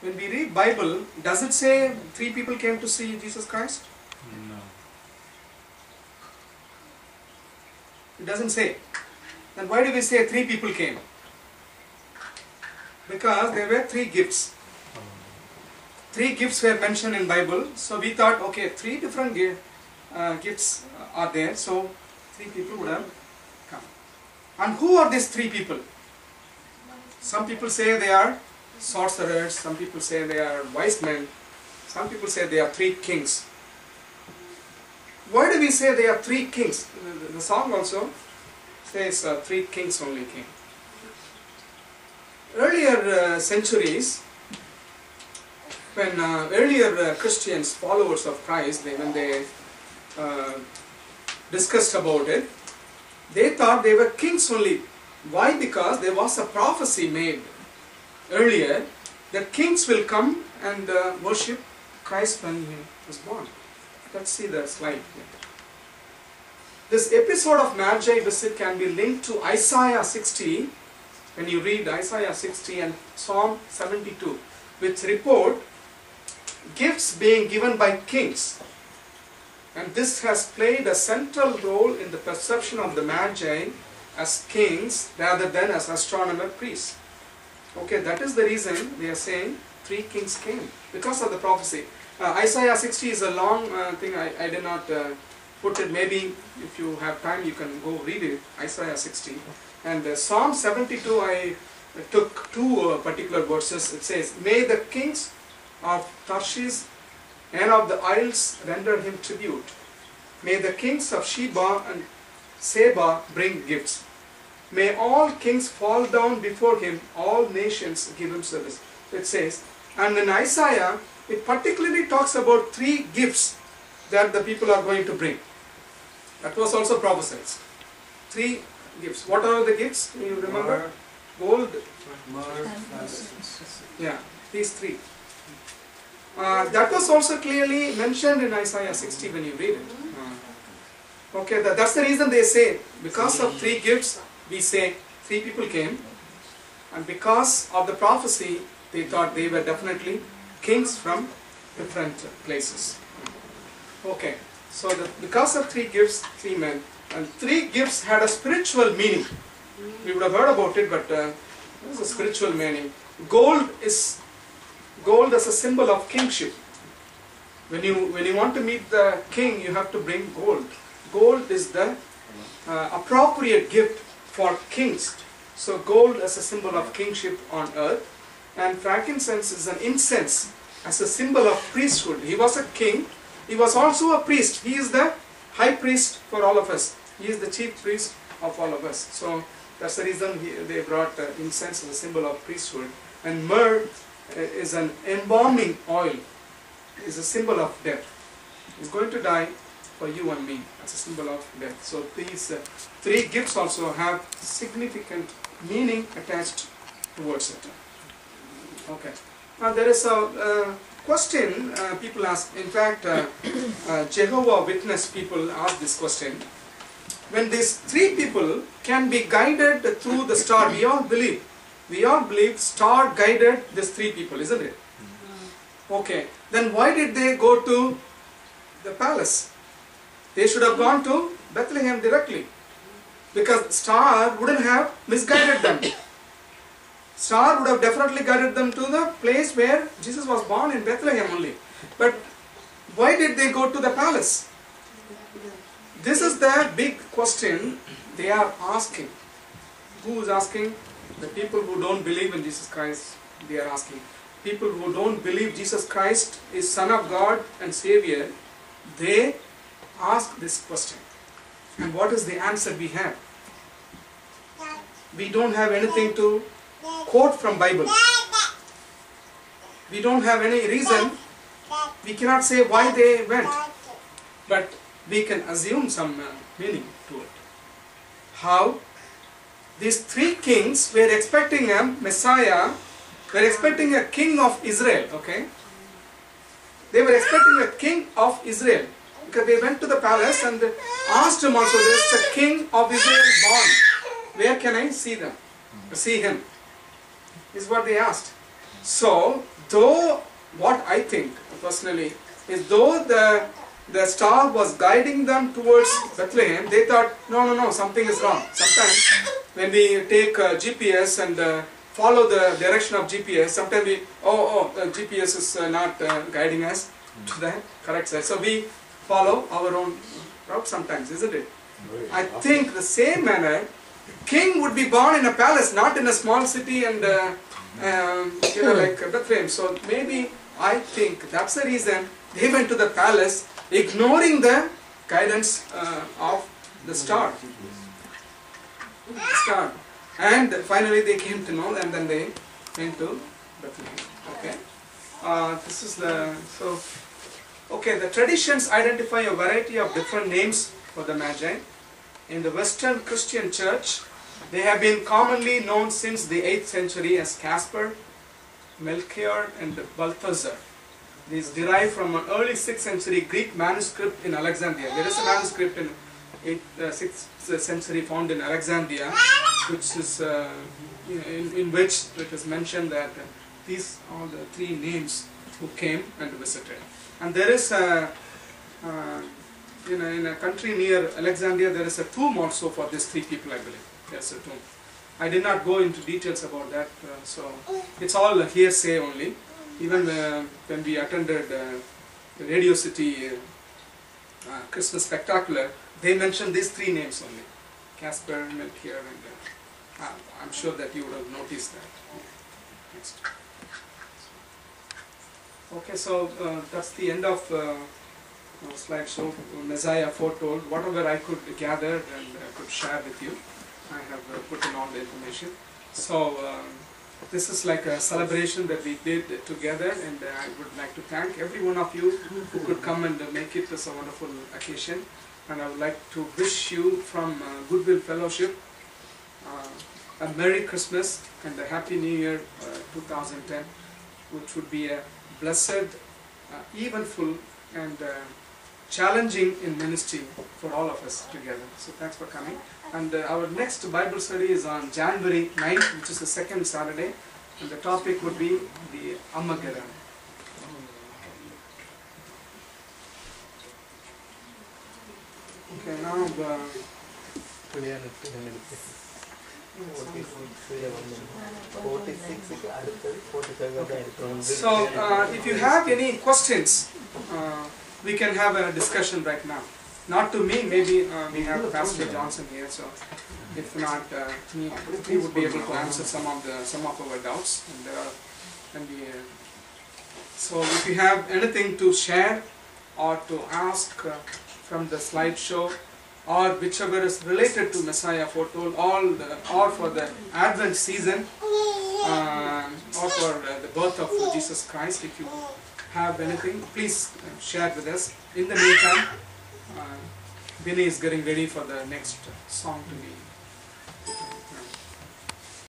when we read Bible, does it say 3 people came to see Jesus Christ? No. It doesn't say. Then why do we say 3 people came? Because there were 3 gifts. 3 gifts were mentioned in Bible. So we thought, okay, 3 different gifts are there. So 3 people would have come. And who are these 3 people? Some people say they are sorcerers. Some people say they are wise men. Some people say they are 3 kings. Why do we say they are 3 kings? The song also says 3 kings only came. Earlier centuries, when earlier Christians, followers of Christ, when they discussed about it, they thought they were kings only. Why? Because there was a prophecy made earlier that kings will come and worship Christ when he was born. Let's see the slide here. This episode of Magi Visit can be linked to Isaiah 60, when you read Isaiah 60 and Psalm 72, which report gifts being given by kings. And this has played a central role in the perception of the Magi as kings rather than as astronomer priests. Okay, that is the reason they are saying 3 kings came, because of the prophecy. Isaiah 60 is a long thing. I did not put it. Maybe if you have time you can go read it, Isaiah 60. And Psalm 72, I took 2 particular verses. It says, "May the kings of Tarshish and of the isles render him tribute. May the kings of Sheba and Seba bring gifts. May all kings fall down before him, all nations give him service." It says, and in Isaiah, it particularly talks about 3 gifts that the people are going to bring. That was also prophesied. 3 gifts. What are the gifts? Do you remember? Gold. Yeah, these 3. That was also clearly mentioned in Isaiah 60 when you read it. Okay, that's the reason they say, because of 3 gifts, we say 3 people came. And because of the prophecy, they thought they were definitely kings from different places. Okay, so because of 3 gifts, 3 men, and 3 gifts had a spiritual meaning. We would have heard about it, but there's a spiritual meaning. Gold as a symbol of kingship. When you want to meet the king, you have to bring gold. Gold is the appropriate gift for kings. So gold as a symbol of kingship on earth, and frankincense is an incense as a symbol of priesthood. He was a king. He was also a priest. He is the high priest for all of us. He is the chief priest of all of us. So that's the reason they brought incense as a symbol of priesthood. And myrrh is an embalming oil. It is a symbol of death. He's going to die for you and me. That's a symbol of death. So these 3 gifts also have significant meaning attached towards it. Okay. Now there is a question people ask. In fact, Jehovah Witness people ask this question. When these 3 people can be guided through the star, we all believe star guided these 3 people, isn't it? Okay. Then why did they go to the palace? They should have gone to Bethlehem directly, because star wouldn't have misguided them. Star would have definitely guided them to the place where Jesus was born, in Bethlehem only. But why did they go to the palace? This is the big question they are asking. Who is asking? The people who don't believe in Jesus Christ, they are asking. People who don't believe Jesus Christ is Son of God and Savior, they ask this question. And what is the answer we have? We don't have anything to quote from Bible. We don't have any reason. We cannot say why they went. But we can assume some meaning to it. How? These 3 kings were expecting a Messiah, were expecting a king of Israel, okay? They were expecting a king of Israel, because they went to the palace and asked him also, there's a king of Israel born. Where can I see him? Is what they asked. So though what I think personally is, though the star was guiding them towards Bethlehem, they thought, no, something is wrong. Sometimes when we take GPS and follow the direction of GPS, sometimes we, GPS is not guiding us to the correct side. So we follow our own route sometimes, isn't it? I think the same manner, king would be born in a palace, not in a small city and like Bethlehem. So maybe I think that's the reason they went to the palace, ignoring the guidance of the star. And finally they came to know, and then they went to Bethlehem. Okay. This is the the traditions identify a variety of different names for the Magi. In the Western Christian Church, they have been commonly known since the 8th century as Casper, Melchior, and Balthazar. These derive from an early 6th century Greek manuscript in Alexandria. There is a manuscript in 6th century found in Alexandria, which is in which it is mentioned that these are the 3 names who came and visited. And there is in a country near Alexandria, there is a tomb also for these 3 people, I believe. Yes, a tomb. I did not go into details about that, so it's all hearsay only. Even when we attended the Radio City Christmas Spectacular, they mentioned these 3 names only: Casper, Melchior, and I'm sure that you would have noticed that. Next. Okay, so that's the end of slideshow. Messiah foretold. Whatever I could gather and could share with you, I have put in all the information. So this is like a celebration that we did together, and I would like to thank every one of you who could come and make it a wonderful occasion. And I would like to wish you from Goodwill Fellowship a Merry Christmas and a Happy New Year 2010, which would be a blessed, eventful, and challenging in ministry for all of us together. So thanks for coming. And our next Bible study is on January 9th, which is the 2nd Saturday, and the topic would be the Armageddon. Okay, now so if you have any questions, we can have a discussion right now. Not to me, maybe we have Pastor Johnson here, so if not, he would be able to answer some of our doubts. So if you have anything to share or to ask from the slideshow, or whichever is related to Messiah foretold, or for the Advent season, or for the birth of Jesus Christ, if you have anything, please share with us. In the meantime, Vinny is getting ready for the next song to be